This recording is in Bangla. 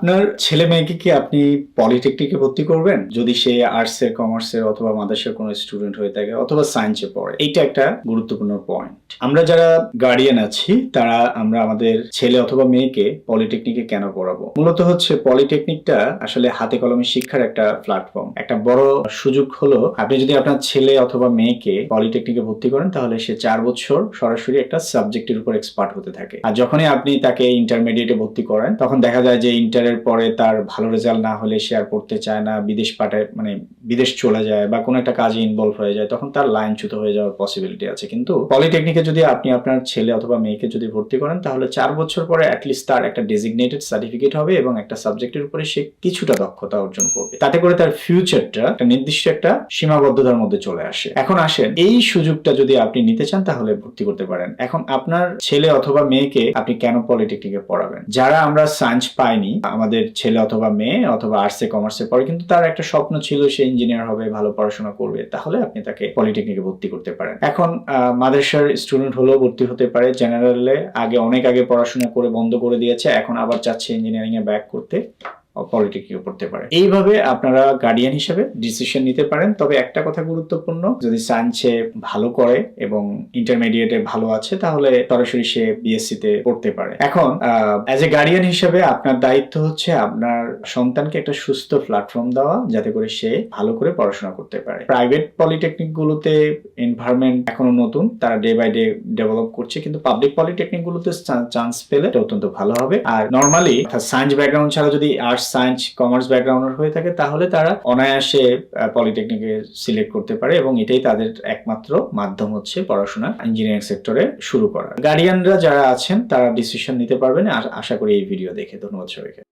আপনার ছেলে মেয়েকে কি আপনি পলিটেকনিকে ভর্তি করবেন যদি সে আর্টসের, কমার্সের অথবা মাদ্রাসার কোনো স্টুডেন্ট হয়ে থাকে অথবা সায়েন্সে পড়ে? এইটা একটা গুরুত্বপূর্ণ পয়েন্ট। আমরা যারা গার্ডিয়ান আছি তারা আমরা আমাদের ছেলে অথবা মেয়েকে পলিটেকনিকে কেন পড়াবো? মূলত হচ্ছে পলিটেকনিকটা আসলে হাতে কলমে শিক্ষার একটা প্ল্যাটফর্ম। একটা বড় সুযোগ হলো আপনি যদি আপনার ছেলে অথবা মেয়েকে পলিটেকনিকে ভর্তি করেন তাহলে সে 4 বছর সরাসরি একটা সাবজেক্টের উপর এক্সপার্ট হতে থাকে। আর যখনই আপনি তাকে ইন্টারমিডিয়েটে ভর্তি করেন তখন দেখা যায় যে ইন্টারের পরে তার ভালো রেজাল্ট না হলে সে আর পড়তে চায় না, বিদেশ পাঠায়, মানে বিদেশ চলে যায় বা কোনো একটা কাজে ইনভলভ হয়ে যায়, তখন তার লাইনচ্যুত হয়ে যাওয়ার পসিবিলিটি আছে। কিন্তু পলিটেকনিকে যদি আপনি আপনার ছেলে অথবা মেয়েকে যদি ভর্তি করেন তাহলে 4 বছর পরে অ্যাটলিস্ট তার একটা ডেজিগনেটেড সার্টিফিকেট হবে এবং একটা সাবজেক্টের উপরে সে কিছুটা দক্ষতা অর্জন করবে। তাতে করে তার ফিউচারটা একটা নির্দিষ্ট একটা সীমাবদ্ধতার মধ্যে চলে আসে। এখন আসেন, এই সুযোগটা যদি আপনি নিতে চান তাহলে ভর্তি করতে পারেন। এখন আপনার ছেলে অথবা মেয়েকে আপনি কেন পলিটেকনিকে পড়াবেন? যারা আমরা সায়েন্স পাইনি, আমাদের ছেলে অথবা মেয়ে অথবা আর্টসে, কমার্সে পড়ে কিন্তু তার একটা স্বপ্ন ছিল সে ইঞ্জিনিয়ার হবে, ভালো পড়াশোনা করবে, তাহলে আপনি তাকে পলিটেকনিকে ভর্তি করতে পারেন। এখন মাদ্রাসার স্টুডেন্ট হলেও ভর্তি হতে পারে। জেনারেলে অনেক আগে পড়াশোনা করে বন্ধ করে দিয়েছে, এখন আবার চাচ্ছে ইঞ্জিনিয়ারিং এ ব্যাক করতে, পলিটেকনিকে পড়তে পারে। এইভাবে আপনারা গার্ডিয়ান হিসেবে ডিসিশন নিতে পারেন। তবে একটা কথা গুরুত্বপূর্ণ, যদি সায়েন্সে ভালো করে এবং ইন্টারমিডিয়েটে ভালো আছে তাহলে সরাসরি সে বিএসসি তে পড়তে পারে। এখন অ্যাজ এ গার্ডিয়ান হিসেবে আপনার দায়িত্ব হচ্ছে আপনার সন্তানকে একটা সুস্থ প্ল্যাটফর্ম দেওয়া যাতে করে সে ভালো করে পড়াশোনা করতে পারে। প্রাইভেট পলিটেকনিক গুলোতে এনভায়রনমেন্ট এখনো নতুন, তারা ডে বাই ডে ডেভেলপ করছে, কিন্তু পাবলিক পলিটেকনিক গুলোতে চান্স পেলে অত্যন্ত ভালো হবে। আর নর্মালি সায়েন্স ব্যাকগ্রাউন্ড ছাড়া যদি আর্টস, সায়েন্স, কমার্স ব্যাকগ্রাউন্ডের হয়ে থাকে তাহলে তারা অনায়াসে পলিটেকনিকে সিলেক্ট করতে পারে এবং এটাই তাদের একমাত্র মাধ্যম হচ্ছে পড়াশোনা ইঞ্জিনিয়ারিং সেক্টরে শুরু করা। গার্ডিয়ানরা যারা আছেন তারা ডিসিশন নিতে পারবেন আশা করি এই ভিডিও দেখে। ধন্যবাদ সবাইকে।